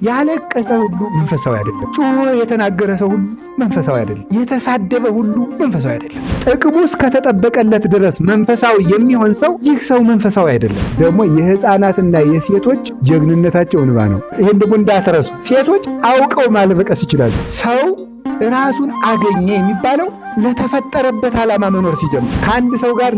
ያለቀሰ ሁሉ መንፈሳዊ አይደለም። ጮሆ የተናገረ ሰው ሁሉ መንፈሳዊ አይደለም። የተሳደበ ሁሉ መንፈሳዊ አይደለም። ጥቅሙ እስከተጠበቀለት ድረስ መንፈሳዊ የሚሆን ሰው ይህ ሰው መንፈሳዊ አይደለም። ደግሞ የሕፃናትና የሴቶች ጀግንነታቸው እንባ ነው። ይህን ደግሞ እንዳትረሱ። ሴቶች አውቀው ማልበቀስ ይችላሉ። ሰው ራሱን አገኘ የሚባለው ለተፈጠረበት ዓላማ መኖር ሲጀምር፣ ከአንድ ሰው ጋር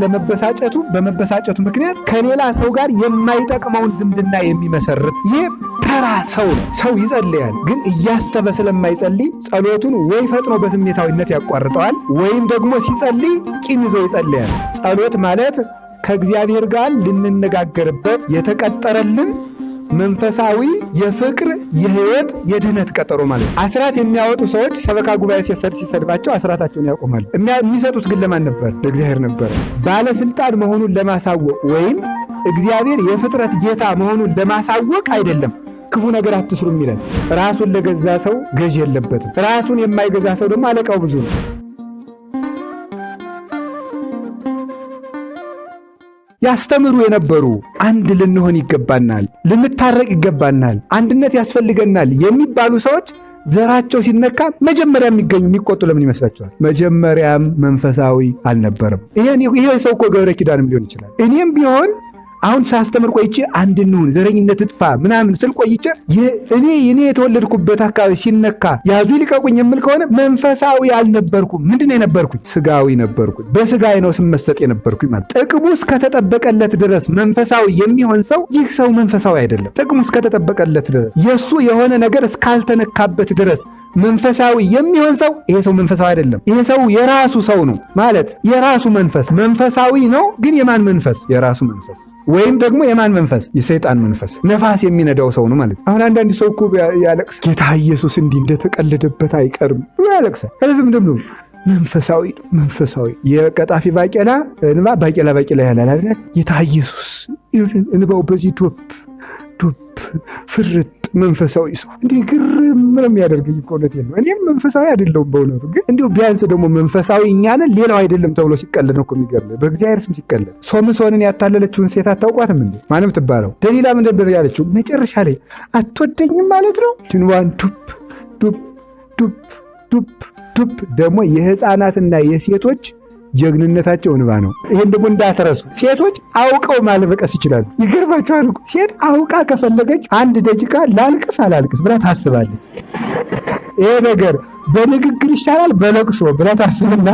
በመበሳጨቱ ምክንያት ከሌላ ሰው ጋር የማይጠቅመውን ዝምድና የሚመሰርት ይህ ተራ ሰው ነው። ሰው ይጸልያል፣ ግን እያሰበ ስለማይጸልይ ጸሎቱን ወይ ፈጥኖ በስሜታዊነት ያቋርጠዋል፣ ወይም ደግሞ ሲጸልይ ቂም ይዞ ይጸልያል። ጸሎት ማለት ከእግዚአብሔር ጋር ልንነጋገርበት የተቀጠረልን መንፈሳዊ የፍቅር የህይወት የድህነት ቀጠሮ ማለት ነው። አስራት የሚያወጡ ሰዎች ሰበካ ጉባኤ ሲሰድባቸው አስራታቸውን ያቆማሉ። የሚሰጡት ግን ለማን ነበር? ለእግዚአብሔር ነበር። ባለስልጣን መሆኑን ለማሳወቅ ወይም እግዚአብሔር የፍጥረት ጌታ መሆኑን ለማሳወቅ አይደለም። ክፉ ነገር አትስሩ የሚለን ራሱን ለገዛ ሰው ገዥ የለበትም። ራሱን የማይገዛ ሰው ደግሞ አለቃው ብዙ ነው። ያስተምሩ የነበሩ አንድ ልንሆን ይገባናል፣ ልንታረቅ ይገባናል፣ አንድነት ያስፈልገናል የሚባሉ ሰዎች ዘራቸው ሲነካ መጀመሪያ የሚቆጡ ለምን ይመስላችኋል? መጀመሪያም መንፈሳዊ አልነበረም። ይሄ ሰው እኮ ገብረ ኪዳንም ሊሆን ይችላል። እኔም ቢሆን አሁን ሳስተምር ቆይቼ አንድ እንሁን ዘረኝነት እጥፋ ምናምን ስል ቆይቼ እኔ የተወለድኩበት አካባቢ ሲነካ ያዙ ይልቀቁኝ የምል ከሆነ መንፈሳዊ አልነበርኩም። ምንድነው የነበርኩኝ? ስጋዊ ነበርኩኝ። በስጋዬ ነው ስመሰጥ የነበርኩኝ ማለት። ጥቅሙ እስከተጠበቀለት ድረስ መንፈሳዊ የሚሆን ሰው ይህ ሰው መንፈሳዊ አይደለም። ጥቅሙ እስከተጠበቀለት ድረስ የሱ የሆነ ነገር እስካልተነካበት ድረስ መንፈሳዊ የሚሆን ሰው ይሄ ሰው መንፈሳዊ አይደለም። ይሄ ሰው የራሱ ሰው ነው ማለት የራሱ መንፈስ መንፈሳዊ ነው። ግን የማን መንፈስ? የራሱ መንፈስ ወይም ደግሞ የማን መንፈስ? የሰይጣን መንፈስ ነፋስ የሚነዳው ሰው ነው ማለት። አሁን አንዳንድ ሰው እኮ ያለቅስ ጌታ ኢየሱስ እንዲህ እንደተቀለደበት አይቀርም ብሎ ያለቅሳል። ከዚህም ደግሞ መንፈሳዊ መንፈሳዊ የቀጣፊ ባቄላ እንባ ባቄላ ያላል አይደል? ጌታ ኢየሱስ እንባው በዚህ ዶብ ፍርጥ መንፈሳዊ ሰው እንዲህ ግርም ነው የሚያደርገኝ እኮ እውነቴን ነው። እኔም መንፈሳዊ አይደለሁም በእውነቱ፣ ግን እንዲሁ ቢያንስ ደግሞ መንፈሳዊ እኛ ነን ሌላው አይደለም ተብሎ ሲቀለድ ነው እኮ የሚገርመኝ። በእግዚአብሔር ስም ሲቀለድ ሶምሶንን ያታለለችውን ሴት አታውቋትም እንዴ? ማንም ትባለው ደሊላ ምን ነበር ያለችው? መጨረሻ ላይ አትወደኝም ማለት ነው። ድንዋን ዱብ ደግሞ የሕፃናትና የሴቶች ጀግንነታቸው እንባ ነው። ይሄን ደግሞ እንዳትረሱ። ሴቶች አውቀው ማልበቀስ ይችላሉ። ይገርማችኋል እኮ ሴት አውቃ ከፈለገች አንድ ደቂቃ ላልቅስ አላልቅስ ብላ ታስባለች። ይሄ ነገር በንግግር ይሻላል በለቅሶ ብላ ታስብና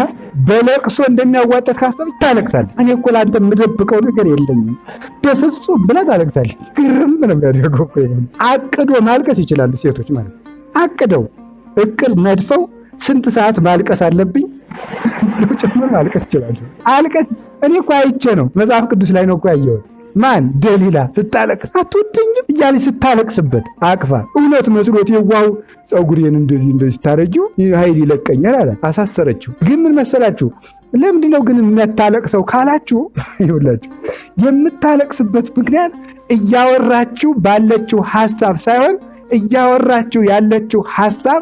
በለቅሶ እንደሚያዋጣት ካሰበች ታለቅሳለች። እኔ እኮ ለአንተ የምደብቀው ነገር የለኝም በፍጹም ብላ ታለቅሳለች። ግርም ነው የሚያደርገው እኮ። አቅዶ ማልቀስ ይችላሉ ሴቶች ማለት አቅደው እቅድ ነድፈው ስንት ሰዓት ማልቀስ አለብኝ ጭምር ማልቀስ ይችላል። አልቀስ እኔ እኮ አይቼ ነው መጽሐፍ ቅዱስ ላይ ነው እኮ ያየሁት። ማን? ደሊላ ስታለቅስ አትወደኝም እያለች ስታለቅስበት አቅፋ እውነት መስሎት የዋው ፀጉሬን እንደዚህ ስታረጂው ኃይል ይለቀኛል አለ። አሳሰረችው። ግን ምን መሰላችሁ? ለምንድነው ግን የምታለቅሰው ካላችሁ ይኸውላችሁ የምታለቅስበት ምክንያት እያወራችሁ ባለችው ሐሳብ ሳይሆን እያወራችሁ ያለችው ሐሳብ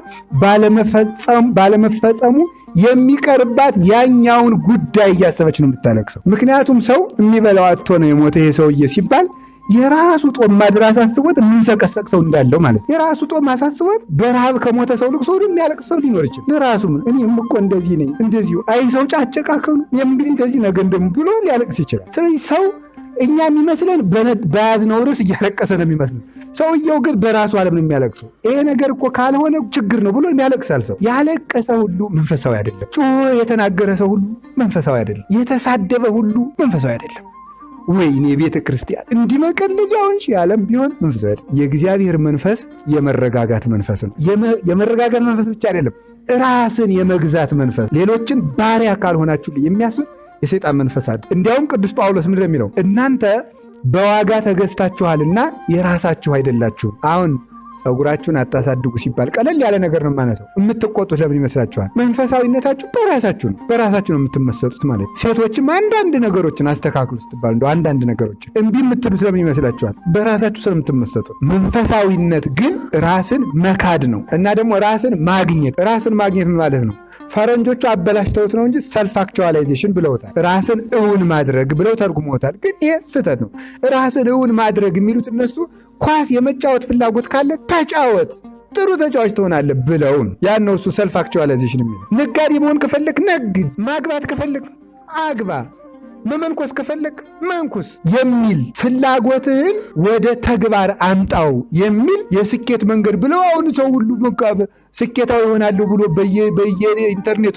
ባለመፈጸሙ የሚቀርባት ያኛውን ጉዳይ እያሰበች ነው የምታለቅሰው። ምክንያቱም ሰው የሚበላው አጥቶ ነው የሞተ ይሄ ሰውዬ ሲባል የራሱ ጦም ማድር አሳስቦት የሚንሰቀሰቅ ሰው እንዳለው ማለት የራሱ ጦም አሳስቦት በረሃብ ከሞተ ሰው ልቅሶ ሁሉ የሚያለቅስ ሰው ሊኖር ይችላል። ለራሱ እኔም እኮ እንደዚህ ነኝ እንደዚሁ አይ ሰው ጫጨቃከሉ እንግዲህ እንደዚህ ነገ እንደም ብሎ ሊያለቅስ ይችላል። ስለዚህ ሰው እኛ የሚመስለን በያዝነው ርዕስ እያለቀሰ ነው የሚመስለን። ሰውየው ግን በራሱ ዓለም ነው የሚያለቅሰው። ይሄ ነገር እኮ ካልሆነ ችግር ነው ብሎ የሚያለቅሳል። ሰው ያለቀሰ ሁሉ መንፈሳዊ አይደለም። ጮሆ የተናገረ ሰው ሁሉ መንፈሳዊ አይደለም። የተሳደበ ሁሉ መንፈሳዊ አይደለም። ወይኔ ቤተ ክርስቲያን እንዲህ መቀለጃውን ዓለም ቢሆን መንፈሳዊ አይደለም። የእግዚአብሔር መንፈስ የመረጋጋት መንፈስ ነው። የመረጋጋት መንፈስ ብቻ አይደለም፣ ራስን የመግዛት መንፈስ፣ ሌሎችን ባሪያ ካልሆናችሁልኝ የሚያስብ የሰይጣን መንፈስ አለ። እንዲያውም ቅዱስ ጳውሎስ ምንድን ነው የሚለው? እናንተ በዋጋ ተገዝታችኋልና የራሳችሁ አይደላችሁም። አሁን ፀጉራችሁን አታሳድጉ ሲባል ቀለል ያለ ነገር ነው ማነሳው። የምትቆጡት ለምን ይመስላችኋል? መንፈሳዊነታችሁ በራሳችሁ ነው የምትመሰጡት ማለት። ሴቶችም አንዳንድ ነገሮችን አስተካክሉ ስትባል እንደው አንዳንድ ነገሮችን እምቢ የምትሉት ለምን ይመስላችኋል? በራሳችሁ ስለምትመሰጡት። መንፈሳዊነት ግን ራስን መካድ ነው እና ደግሞ ራስን ማግኘት ማለት ነው ፈረንጆቹ አበላሽተውት ነው እንጂ ሰልፍ አክቹዋላይዜሽን ብለውታል። ራስን እውን ማድረግ ብለው ተርጉመውታል። ግን ይሄ ስህተት ነው። ራስን እውን ማድረግ የሚሉት እነሱ ኳስ የመጫወት ፍላጎት ካለ ተጫወት፣ ጥሩ ተጫዋች ትሆናለህ ብለውን ያን ነው እሱ ሰልፍ አክቹዋላይዜሽን የሚለው። ነጋዴ መሆን ከፈለክ ነግድ፣ ማግባት ከፈለክ አግባ፣ መመንኮስ ከፈለክ መንኩስ የሚል ፍላጎትህን ወደ ተግባር አምጣው የሚል የስኬት መንገድ ብለው አሁን ሰው ሁሉ ስኬታዊ ይሆናሉ ብሎ በየኢንተርኔቱ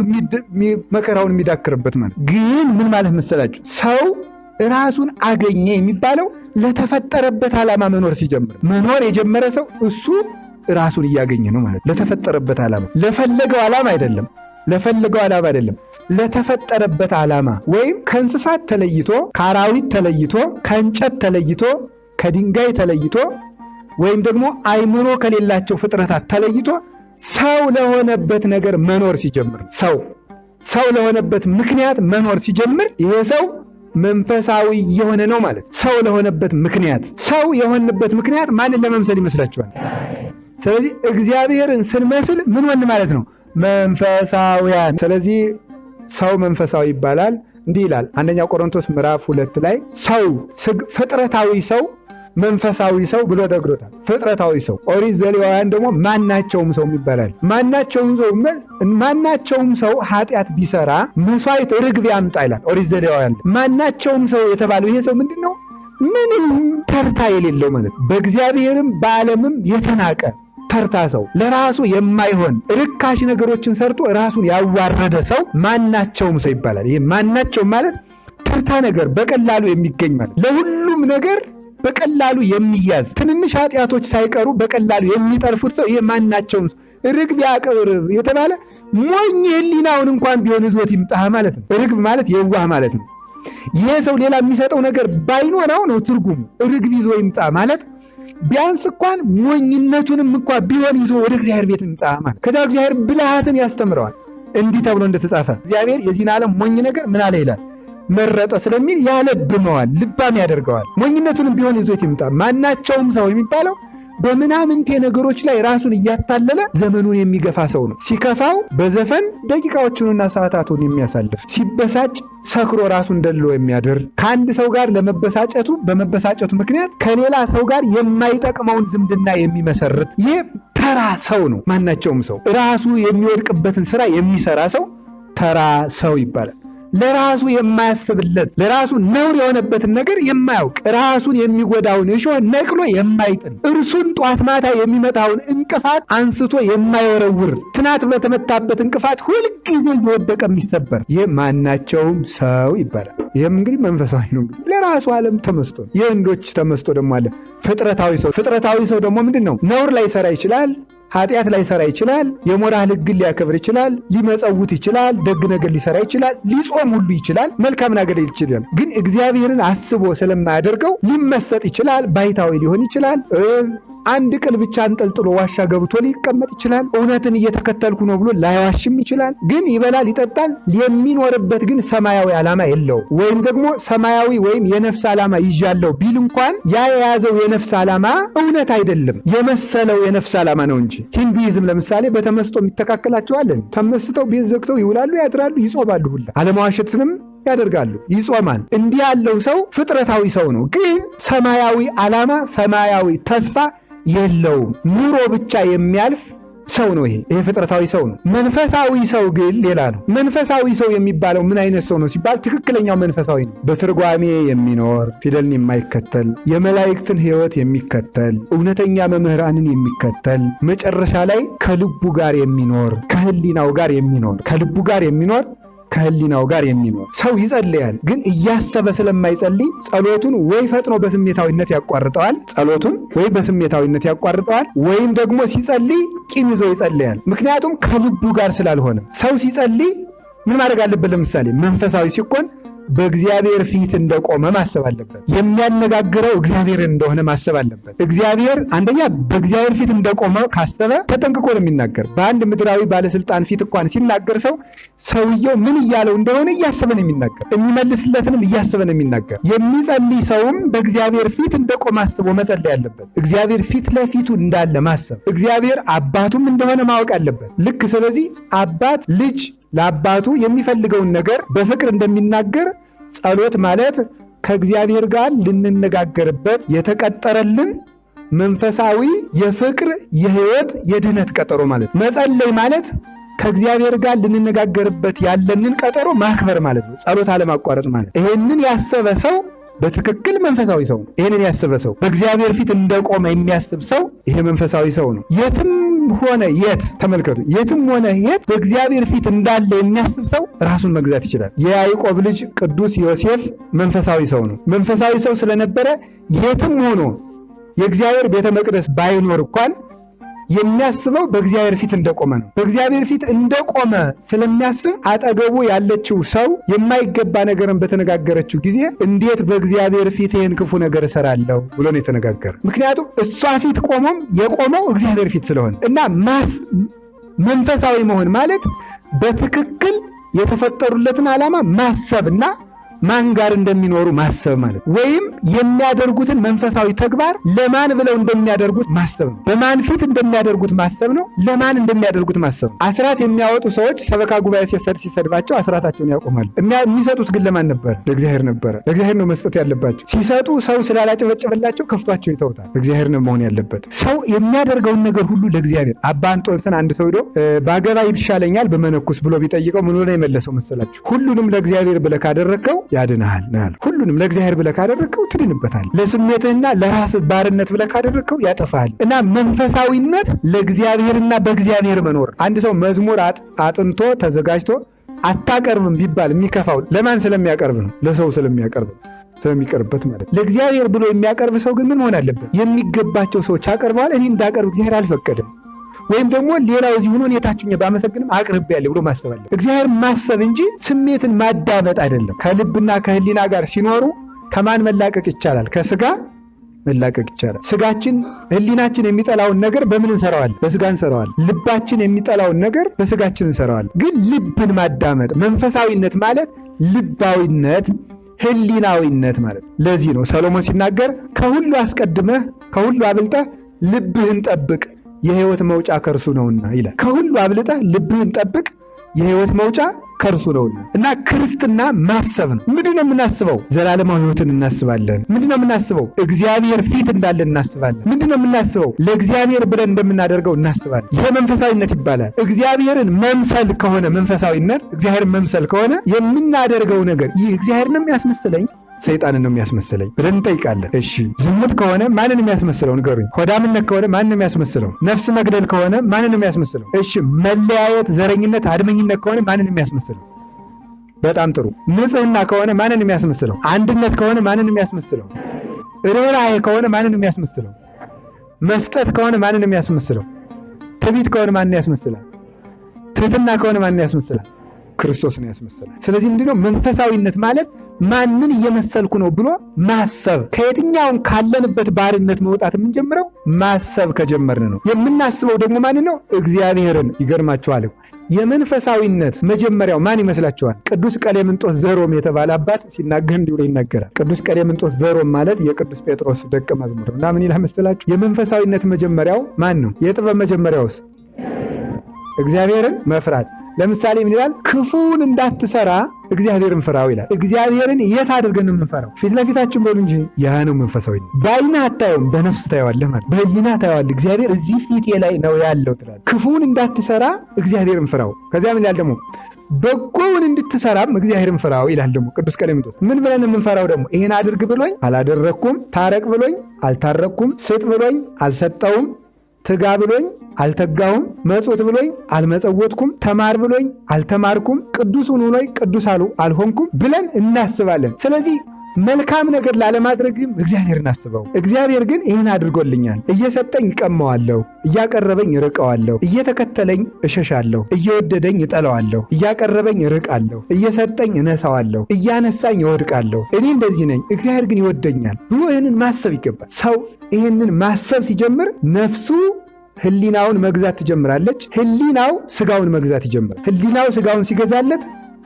መከራውን የሚዳክርበት ማለት። ግን ምን ማለት መሰላችሁ? ሰው ራሱን አገኘ የሚባለው ለተፈጠረበት ዓላማ መኖር ሲጀምር። መኖር የጀመረ ሰው እሱ ራሱን እያገኘ ነው ማለት። ለተፈጠረበት ዓላማ፣ ለፈለገው ዓላማ አይደለም፣ ለተፈጠረበት ዓላማ ወይም ከእንስሳት ተለይቶ፣ ከአራዊት ተለይቶ፣ ከእንጨት ተለይቶ፣ ከድንጋይ ተለይቶ ወይም ደግሞ አይምሮ ከሌላቸው ፍጥረታት ተለይቶ ሰው ለሆነበት ነገር መኖር ሲጀምር፣ ሰው ለሆነበት ምክንያት መኖር ሲጀምር ይሄ ሰው መንፈሳዊ የሆነ ነው ማለት። ሰው ለሆነበት ምክንያት፣ ሰው የሆነበት ምክንያት ማንን ለመምሰል ይመስላችኋል? ስለዚህ እግዚአብሔርን ስንመስል ምን ሆን ማለት ነው? መንፈሳውያን። ስለዚህ ሰው መንፈሳዊ ይባላል። እንዲህ ይላል አንደኛ ቆሮንቶስ ምዕራፍ 2 ላይ ሰው ፍጥረታዊ ሰው መንፈሳዊ ሰው ብሎ ደግሮታል። ፍጥረታዊ ሰው። ኦሪት ዘሌዋውያን ደግሞ ማናቸውም ሰው ይባላል። ማናቸውም ሰው ኃጢአት ቢሰራ መስዋዕት ርግብ ያምጣ ይላል ኦሪት ዘሌዋውያን። ማናቸውም ሰው የተባለው ይሄ ሰው ምንድን ነው? ምንም ተርታ የሌለው ማለት በእግዚአብሔርም በዓለምም የተናቀ ተርታ ሰው፣ ለራሱ የማይሆን ርካሽ ነገሮችን ሰርቶ ራሱን ያዋረደ ሰው ማናቸውም ሰው ይባላል። ይሄ ማናቸውም ማለት ተርታ ነገር በቀላሉ የሚገኝ ማለት፣ ለሁሉም ነገር በቀላሉ የሚያዝ ትንንሽ ኃጢአቶች ሳይቀሩ በቀላሉ የሚጠርፉት ሰው ይሄ ማናቸውም ሰው። ርግብ ያቅርብ የተባለ ሞኝ ሕሊናውን እንኳን ቢሆን ይዞት ይምጣ ማለት ነው። ርግብ ማለት የዋህ ማለት ነው። ይሄ ሰው ሌላ የሚሰጠው ነገር ባይኖረው ነው ትርጉሙ። ርግብ ይዞ ይምጣ ማለት ቢያንስ እንኳን ሞኝነቱንም እንኳን ቢሆን ይዞ ወደ እግዚአብሔር ቤት ይምጣ ማለት። ከዛ እግዚአብሔር ብልሃትን ያስተምረዋል። እንዲህ ተብሎ እንደተጻፈ እግዚአብሔር የዚህን ዓለም ሞኝ ነገር ምን አለ ይላል መረጠ ስለሚል ያለብመዋል፣ ልባም ያደርገዋል። ሞኝነቱንም ቢሆን ይዞት ይምጣ። ማናቸውም ሰው የሚባለው በምናምንቴ ነገሮች ላይ ራሱን እያታለለ ዘመኑን የሚገፋ ሰው ነው። ሲከፋው በዘፈን ደቂቃዎቹንና ሰዓታቱን የሚያሳልፍ፣ ሲበሳጭ ሰክሮ ራሱን ደልሎ የሚያድር፣ ከአንድ ሰው ጋር በመበሳጨቱ ምክንያት ከሌላ ሰው ጋር የማይጠቅመውን ዝምድና የሚመሰርት ይህ ተራ ሰው ነው። ማናቸውም ሰው ራሱ የሚወድቅበትን ስራ የሚሰራ ሰው ተራ ሰው ይባላል። ለራሱ የማያስብለት፣ ለራሱ ነውር የሆነበትን ነገር የማያውቅ፣ ራሱን የሚጎዳውን እሾህ ነቅሎ የማይጥል፣ እርሱን ጧት ማታ የሚመጣውን እንቅፋት አንስቶ የማይወረውር፣ ትናት በተመታበት እንቅፋት ሁልጊዜ እየወደቀ የሚሰበር ይህ ማናቸውም ሰው ይባላል። ይህም እንግዲህ መንፈሳዊ ነው። እንግዲህ ለራሱ ዓለም ተመስጦ፣ የህንዶች ተመስጦ ደግሞ አለ ፍጥረታዊ ሰው። ፍጥረታዊ ሰው ደግሞ ምንድን ነው? ነውር ላይ ሰራ ይችላል፣ ኃጢአት ላይ ሰራ ይችላል፣ የሞራል ሕግን ሊያከብር ይችላል፣ ሊመጸውት ይችላል፣ ደግ ነገር ሊሰራ ይችላል፣ ሊጾም ሁሉ ይችላል፣ መልካም ነገር ይችላል። ግን እግዚአብሔርን አስቦ ስለማያደርገው ሊመሰጥ ይችላል፣ ባይታዊ ሊሆን ይችላል፣ አንድ ቅል ብቻ አንጠልጥሎ ዋሻ ገብቶ ሊቀመጥ ይችላል። እውነትን እየተከተልኩ ነው ብሎ ላይዋሽም ይችላል። ግን ይበላል፣ ይጠጣል። የሚኖርበት ግን ሰማያዊ ዓላማ የለው። ወይም ደግሞ ሰማያዊ ወይም የነፍስ ዓላማ ይዣለው ቢል እንኳን ያ የያዘው የነፍስ ዓላማ እውነት አይደለም፣ የመሰለው የነፍስ ዓላማ ነው እንጂ። ሂንዱይዝም ለምሳሌ በተመስጦ የሚተካከላቸዋለን። ተመስጠው ቤት ዘግተው ይውላሉ፣ ያድራሉ፣ ይጾማሉ፣ ሁላ አለማዋሸትንም ያደርጋሉ፣ ይጾማል። እንዲህ ያለው ሰው ፍጥረታዊ ሰው ነው። ግን ሰማያዊ ዓላማ ሰማያዊ ተስፋ የለውም። ኑሮ ብቻ የሚያልፍ ሰው ነው። ይሄ ፍጥረታዊ ሰው ነው። መንፈሳዊ ሰው ግን ሌላ ነው። መንፈሳዊ ሰው የሚባለው ምን አይነት ሰው ነው ሲባል ትክክለኛው መንፈሳዊ ነው። በትርጓሜ የሚኖር ፊደልን የማይከተል የመላእክትን ሕይወት የሚከተል እውነተኛ መምህራንን የሚከተል መጨረሻ ላይ ከልቡ ጋር የሚኖር ከህሊናው ጋር የሚኖር ከልቡ ጋር የሚኖር ከህሊናው ጋር የሚኖር ሰው ይጸልያል። ግን እያሰበ ስለማይጸልይ ጸሎቱን ወይ ፈጥኖ በስሜታዊነት ያቋርጠዋል፣ ወይም ደግሞ ሲጸልይ ቂም ይዞ ይጸልያል። ምክንያቱም ከልቡ ጋር ስላልሆነ። ሰው ሲጸልይ ምን ማድረግ አለበት? ለምሳሌ መንፈሳዊ ሲኮን በእግዚአብሔር ፊት እንደቆመ ማሰብ አለበት። የሚያነጋግረው እግዚአብሔርን እንደሆነ ማሰብ አለበት። እግዚአብሔር አንደኛ በእግዚአብሔር ፊት እንደቆመ ካሰበ ተጠንቅቆ ነው የሚናገር። በአንድ ምድራዊ ባለስልጣን ፊት እንኳን ሲናገር ሰውየው ምን እያለው እንደሆነ እያሰበ ነው የሚናገር። የሚመልስለትንም እያሰበ ነው የሚናገር። የሚጸልይ ሰውም በእግዚአብሔር ፊት እንደቆመ አስቦ መጸለይ አለበት። እግዚአብሔር ፊት ለፊቱ እንዳለ ማሰብ፣ እግዚአብሔር አባቱም እንደሆነ ማወቅ አለበት። ልክ ስለዚህ አባት ልጅ ለአባቱ የሚፈልገውን ነገር በፍቅር እንደሚናገር ጸሎት ማለት ከእግዚአብሔር ጋር ልንነጋገርበት የተቀጠረልን መንፈሳዊ የፍቅር የሕይወት የድህነት ቀጠሮ ማለት። መጸለይ ማለት ከእግዚአብሔር ጋር ልንነጋገርበት ያለንን ቀጠሮ ማክበር ማለት ነው። ጸሎት አለማቋረጥ ማለት። ይሄንን ያሰበ ሰው በትክክል መንፈሳዊ ሰው ነው። ይሄንን ያሰበ ሰው በእግዚአብሔር ፊት እንደቆመ የሚያስብ ሰው ይሄ መንፈሳዊ ሰው ነው። የትም ሆነ የት ተመልከቱ፣ የትም ሆነ የት በእግዚአብሔር ፊት እንዳለ የሚያስብ ሰው ራሱን መግዛት ይችላል። የያዕቆብ ልጅ ቅዱስ ዮሴፍ መንፈሳዊ ሰው ነው። መንፈሳዊ ሰው ስለነበረ የትም ሆኖ የእግዚአብሔር ቤተ መቅደስ ባይኖር እንኳን የሚያስበው በእግዚአብሔር ፊት እንደቆመ ነው። በእግዚአብሔር ፊት እንደቆመ ስለሚያስብ አጠገቡ ያለችው ሰው የማይገባ ነገርን በተነጋገረችው ጊዜ እንዴት በእግዚአብሔር ፊት ይህን ክፉ ነገር እሰራለሁ ብሎ ነው የተነጋገረ። ምክንያቱም እሷ ፊት የቆመው እግዚአብሔር ፊት ስለሆነ እና መንፈሳዊ መሆን ማለት በትክክል የተፈጠሩለትን ዓላማ ማሰብና ማን ጋር እንደሚኖሩ ማሰብ ማለት ወይም የሚያደርጉትን መንፈሳዊ ተግባር ለማን ብለው እንደሚያደርጉት ማሰብ ነው። በማን ፊት እንደሚያደርጉት ማሰብ ነው። ለማን እንደሚያደርጉት ማሰብ ነው። አስራት የሚያወጡ ሰዎች ሰበካ ጉባኤ ሲሰድባቸው አስራታቸውን ያቆማሉ። የሚሰጡት ግን ለማን ነበር? ለእግዚአብሔር ነበረ። ለእግዚአብሔር ነው መስጠት ያለባቸው። ሲሰጡ ሰው ስላላጨበጨበላቸው ከፍቷቸው ይተውታል። እግዚአብሔር ነው መሆን ያለበት። ሰው የሚያደርገውን ነገር ሁሉ ለእግዚአብሔር። አባ እንጦንስን አንድ ሰው ሄዶ ባገባ ይሻለኛል በመነኩስ ብሎ ቢጠይቀው ምን ሆነ የመለሰው መሰላችሁ? ሁሉንም ለእግዚአብሔር ብለህ ካደረግከው ያድንሃል ነው። ሁሉንም ለእግዚአብሔር ብለህ ካደረግከው ትድንበታል። ለስሜትህና ለራስህ ባርነት ብለህ ካደረግከው ያጠፋሃል። እና መንፈሳዊነት ለእግዚአብሔርና በእግዚአብሔር መኖር። አንድ ሰው መዝሙር አጥንቶ ተዘጋጅቶ አታቀርብም ቢባል የሚከፋው ለማን ስለሚያቀርብ ነው? ለሰው ስለሚቀርብበት ማለት። ለእግዚአብሔር ብሎ የሚያቀርብ ሰው ግን ምን መሆን አለበት? የሚገባቸው ሰዎች አቀርበዋል፣ እኔ እንዳቀርብ እግዚአብሔር አልፈቀድም ወይም ደግሞ ሌላው እዚህ ሆኖ የታችኛ ባመሰግንም አቅርቤያለሁ ብሎ ማሰብ አለ። እግዚአብሔር ማሰብ እንጂ ስሜትን ማዳመጥ አይደለም። ከልብና ከህሊና ጋር ሲኖሩ ከማን መላቀቅ ይቻላል? ከስጋ መላቀቅ ይቻላል። ስጋችን ህሊናችን የሚጠላውን ነገር በምን እንሰራዋለን? በስጋ እንሰራዋለን። ልባችን የሚጠላውን ነገር በስጋችን እንሰራዋለን። ግን ልብን ማዳመጥ መንፈሳዊነት ማለት ልባዊነት፣ ህሊናዊነት ማለት። ለዚህ ነው ሰሎሞን ሲናገር ከሁሉ አስቀድመህ ከሁሉ አብልጠህ ልብህን ጠብቅ የህይወት መውጫ ከርሱ ነውና ይላል። ከሁሉ አብልጠህ ልብህን ጠብቅ የህይወት መውጫ ከርሱ ነውና። እና ክርስትና ማሰብ ነው። ምንድነው የምናስበው? ዘላለማዊ ህይወትን እናስባለን። ምንድነው የምናስበው? እግዚአብሔር ፊት እንዳለን እናስባለን። ምንድነው የምናስበው? ለእግዚአብሔር ብለን እንደምናደርገው እናስባለን። ይሄ መንፈሳዊነት ይባላል። እግዚአብሔርን መምሰል ከሆነ መንፈሳዊነት፣ እግዚአብሔርን መምሰል ከሆነ የምናደርገው ነገር ይህ እግዚአብሔር ነው የሚያስመስለኝ ሰይጣንን ነው የሚያስመስለኝ ብለን እንጠይቃለን። እሺ ዝሙት ከሆነ ማንን የሚያስመስለው ንገሩኝ? ሆዳምነት ከሆነ ማንን የሚያስመስለው? ነፍስ መግደል ከሆነ ማንን የሚያስመስለው? እሺ መለያየት፣ ዘረኝነት፣ አድመኝነት ከሆነ ማንን የሚያስመስለው? በጣም ጥሩ። ንጽህና ከሆነ ማንን የሚያስመስለው? አንድነት ከሆነ ማንን የሚያስመስለው? ርኅራኄ ከሆነ ማንን የሚያስመስለው? መስጠት ከሆነ ማንን የሚያስመስለው? ትዕቢት ከሆነ ማንን ያስመስላል? ትህትና ከሆነ ማንን ያስመስላል? ክርስቶስን ያስመስላል። ስለዚህ ምንድነው መንፈሳዊነት ማለት? ማንን እየመሰልኩ ነው ብሎ ማሰብ። ከየትኛውም ካለንበት ባርነት መውጣት የምንጀምረው ማሰብ ከጀመርን ነው። የምናስበው ደግሞ ማንን ነው? እግዚአብሔርን። ይገርማችኋል፣ የመንፈሳዊነት መጀመሪያው ማን ይመስላችኋል? ቅዱስ ቀሌምንጦስ ዘሮም የተባለ አባት ሲናገር እንዲህ ብሎ ይናገራል። ቅዱስ ቀሌምንጦስ ዘሮም ማለት የቅዱስ ጴጥሮስ ደቀ መዝሙር እና ምን ይላል መሰላችሁ? የመንፈሳዊነት መጀመሪያው ማን ነው? የጥበብ መጀመሪያውስ እግዚአብሔርን መፍራት። ለምሳሌ ምን ይላል? ክፉን እንዳትሰራ እግዚአብሔርን ፍራው ይላል። እግዚአብሔርን የት አድርገን ነው የምንፈራው? ፊት ለፊታችን በሉ እንጂ። ያ ነው መንፈሳዊ። በዓይንህ አታየውም፣ በነፍስ ታየዋለህ ማለት። በህሊና ታየዋለህ። እግዚአብሔር እዚህ ፊቴ ላይ ነው ያለው ትላለህ። ክፉን እንዳትሰራ እግዚአብሔርን ፍራው። ከዚያ ምን ይላል ደግሞ? በጎውን እንድትሰራም እግዚአብሔርን ፍራው ይላል ደግሞ ቅዱስ ቀሌምንጦስ። ምን ብለን የምንፈራው ደግሞ? ይሄን አድርግ ብሎኝ አላደረግኩም፣ ታረቅ ብሎኝ አልታረቅኩም፣ ስጥ ብሎኝ አልሰጠውም፣ ትጋ ብሎኝ አልተጋሁም፣ መጽውት ብሎኝ አልመጸወትኩም፣ ተማር ብሎኝ አልተማርኩም፣ ቅዱስ ሁን ብሎኝ ቅዱስ አልሆንኩም ብለን እናስባለን። ስለዚህ መልካም ነገር ላለማድረግም እግዚአብሔርን አስበው። እግዚአብሔር ግን ይህን አድርጎልኛል፣ እየሰጠኝ እቀማዋለሁ፣ እያቀረበኝ እርቀዋለሁ፣ እየተከተለኝ እሸሻለሁ፣ እየወደደኝ እጠለዋለሁ፣ እያቀረበኝ እርቃለሁ፣ እየሰጠኝ እነሳዋለሁ፣ እያነሳኝ እወድቃለሁ። እኔ እንደዚህ ነኝ፣ እግዚአብሔር ግን ይወደኛል ብሎ ይህንን ማሰብ ይገባል። ሰው ይህንን ማሰብ ሲጀምር ነፍሱ ህሊናውን መግዛት ትጀምራለች። ህሊናው ስጋውን መግዛት ይጀምራል። ህሊናው ስጋውን ሲገዛለት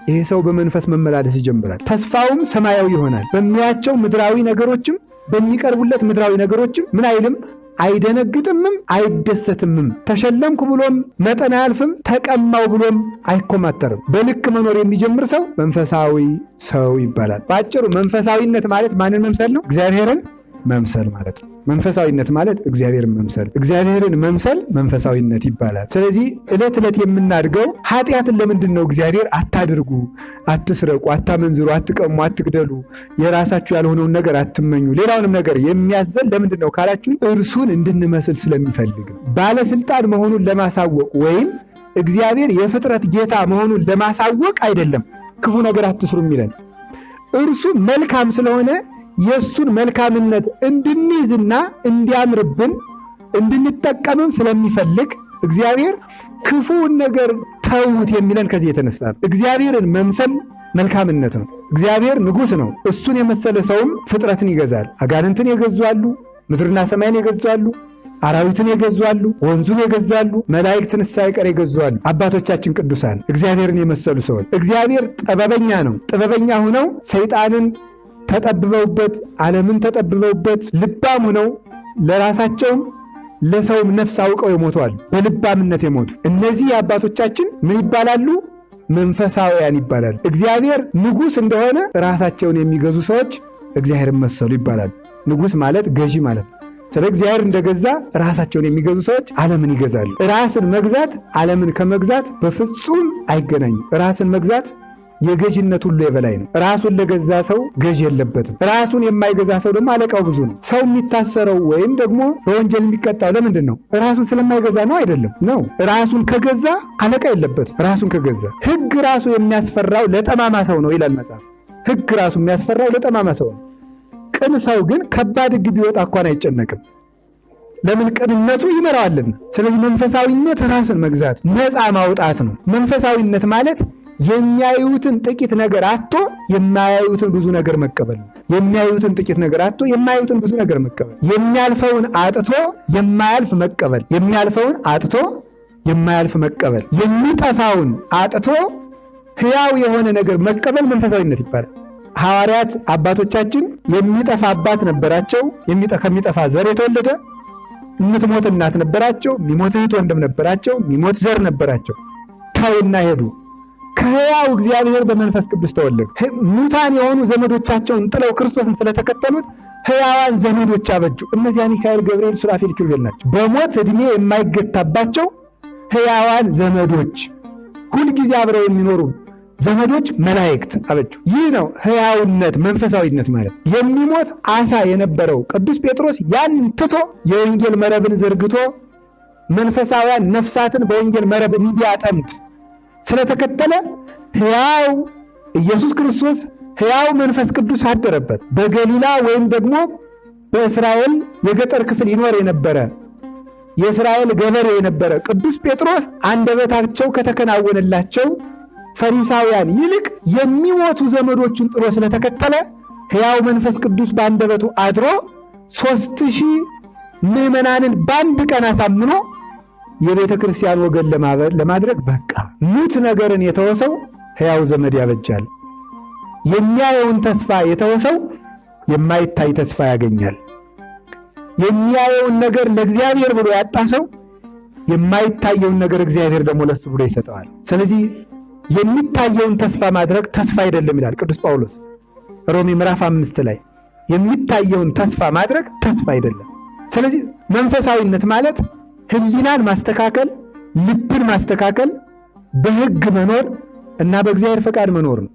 ይሄ ሰው በመንፈስ መመላለስ ይጀምራል። ተስፋውም ሰማያዊ ይሆናል። በሚያቸው ምድራዊ ነገሮችም በሚቀርቡለት ምድራዊ ነገሮችም ምን አይልም፣ አይደነግጥምም፣ አይደሰትምም። ተሸለምኩ ብሎም መጠን አያልፍም፣ ተቀማው ብሎም አይኮማተርም። በልክ መኖር የሚጀምር ሰው መንፈሳዊ ሰው ይባላል። በአጭሩ መንፈሳዊነት ማለት ማንን መምሰል ነው? እግዚአብሔርን መምሰል ማለት ነው። መንፈሳዊነት ማለት እግዚአብሔርን መምሰል፣ እግዚአብሔርን መምሰል መንፈሳዊነት ይባላል። ስለዚህ ዕለት ዕለት የምናድገው ኃጢአትን ለምንድን ነው እግዚአብሔር አታድርጉ፣ አትስረቁ፣ አታመንዝሩ፣ አትቀሙ፣ አትግደሉ፣ የራሳችሁ ያልሆነውን ነገር አትመኙ፣ ሌላውንም ነገር የሚያዘን ለምንድን ነው ካላችሁ እርሱን እንድንመስል ስለሚፈልግ ነው። ባለስልጣን መሆኑን ለማሳወቅ ወይም እግዚአብሔር የፍጥረት ጌታ መሆኑን ለማሳወቅ አይደለም ክፉ ነገር አትስሩ የሚለን። እርሱ መልካም ስለሆነ የእሱን መልካምነት እንድንይዝና እንዲያምርብን እንድንጠቀምም ስለሚፈልግ እግዚአብሔር ክፉውን ነገር ተዉት የሚለን ከዚህ የተነሳ ነው። እግዚአብሔርን መምሰል መልካምነት ነው። እግዚአብሔር ንጉሥ ነው። እሱን የመሰለ ሰውም ፍጥረትን ይገዛል። አጋንንትን የገዙአሉ፣ ምድርና ሰማይን የገዙአሉ፣ አራዊትን የገዙአሉ፣ ወንዙን የገዛሉ፣ መላእክትን ሳይቀር የገዙአሉ። አባቶቻችን ቅዱሳን እግዚአብሔርን የመሰሉ ሰዎች። እግዚአብሔር ጥበበኛ ነው። ጥበበኛ ሆነው ሰይጣንን ተጠብበውበት ዓለምን ተጠብበውበት ልባም ሆነው ለራሳቸውም ለሰውም ነፍስ አውቀው የሞተዋል። በልባምነት የሞቱ እነዚህ አባቶቻችን ምን ይባላሉ? መንፈሳውያን ይባላል። እግዚአብሔር ንጉሥ እንደሆነ ራሳቸውን የሚገዙ ሰዎች እግዚአብሔርን መሰሉ ይባላሉ። ንጉሥ ማለት ገዢ ማለት ነው። ስለ እግዚአብሔር እንደገዛ ራሳቸውን የሚገዙ ሰዎች ዓለምን ይገዛሉ። ራስን መግዛት ዓለምን ከመግዛት በፍጹም አይገናኝም። ራስን መግዛት የገዥነት ሁሉ የበላይ ነው። ራሱን ለገዛ ሰው ገዥ የለበትም። ራሱን የማይገዛ ሰው ደግሞ አለቃው ብዙ ነው። ሰው የሚታሰረው ወይም ደግሞ በወንጀል የሚቀጣው ለምንድን ነው? ራሱን ስለማይገዛ ነው? አይደለም ነው። ራሱን ከገዛ አለቃ የለበትም። ራሱን ከገዛ ሕግ ራሱ የሚያስፈራው ለጠማማ ሰው ነው ይላል መጽሐፍ። ሕግ ራሱ የሚያስፈራው ለጠማማ ሰው ነው። ቅን ሰው ግን ከባድ ሕግ ቢወጣ እንኳን አይጨነቅም። ለምን? ቅንነቱ ይመራዋልና። ስለዚህ መንፈሳዊነት ራስን መግዛት፣ ነፃ ማውጣት ነው። መንፈሳዊነት ማለት የሚያዩትን ጥቂት ነገር አጥቶ የማያዩትን ብዙ ነገር መቀበል ነው። የሚያዩትን ጥቂት ነገር አጥቶ የማያዩትን ብዙ ነገር መቀበል፣ የሚያልፈውን አጥቶ የማያልፍ መቀበል፣ የሚያልፈውን አጥቶ የማያልፍ መቀበል፣ የሚጠፋውን አጥቶ ሕያው የሆነ ነገር መቀበል መንፈሳዊነት ይባላል። ሐዋርያት አባቶቻችን የሚጠፋ አባት ነበራቸው፣ ከሚጠፋ ዘር የተወለደ የምትሞት እናት ነበራቸው፣ የሚሞት እህት ወንድም ነበራቸው፣ የሚሞት ዘር ነበራቸው። ተውና ሄዱ። ከሕያው እግዚአብሔር በመንፈስ ቅዱስ ተወለዱ። ሙታን የሆኑ ዘመዶቻቸውን ጥለው ክርስቶስን ስለተከተሉት ሕያዋን ዘመዶች አበጁ። እነዚያ ሚካኤል፣ ገብርኤል፣ ሱራፌል፣ ኪሩቤል ናቸው። በሞት ዕድሜ የማይገታባቸው ሕያዋን ዘመዶች፣ ሁልጊዜ አብረው የሚኖሩ ዘመዶች መላእክት አበጁ። ይህ ነው ሕያውነት፣ መንፈሳዊነት ማለት። የሚሞት አሳ የነበረው ቅዱስ ጴጥሮስ ያንን ትቶ የወንጌል መረብን ዘርግቶ መንፈሳውያን ነፍሳትን በወንጌል መረብ እንዲያጠምድ ስለተከተለ ሕያው ኢየሱስ ክርስቶስ ሕያው መንፈስ ቅዱስ አደረበት። በገሊላ ወይም ደግሞ በእስራኤል የገጠር ክፍል ይኖር የነበረ የእስራኤል ገበሬ የነበረ ቅዱስ ጴጥሮስ አንደበታቸው ከተከናወነላቸው ፈሪሳውያን ይልቅ የሚሞቱ ዘመዶቹን ጥሎ ስለተከተለ ሕያው መንፈስ ቅዱስ በአንደበቱ አድሮ 3000 ምዕመናንን በአንድ ቀን አሳምኖ የቤተ ክርስቲያን ወገን ለማድረግ በቃ። ሙት ነገርን የተወሰው ሕያው ዘመድ ያበጃል። የሚያየውን ተስፋ የተወሰው የማይታይ ተስፋ ያገኛል። የሚያየውን ነገር ለእግዚአብሔር ብሎ ያጣ ሰው የማይታየውን ነገር እግዚአብሔር ደግሞ ለሱ ብሎ ይሰጠዋል። ስለዚህ የሚታየውን ተስፋ ማድረግ ተስፋ አይደለም ይላል ቅዱስ ጳውሎስ ሮሜ ምዕራፍ 5 ላይ። የሚታየውን ተስፋ ማድረግ ተስፋ አይደለም። ስለዚህ መንፈሳዊነት ማለት ሕሊናን ማስተካከል፣ ልብን ማስተካከል፣ በሕግ መኖር እና በእግዚአብሔር ፈቃድ መኖር ነው።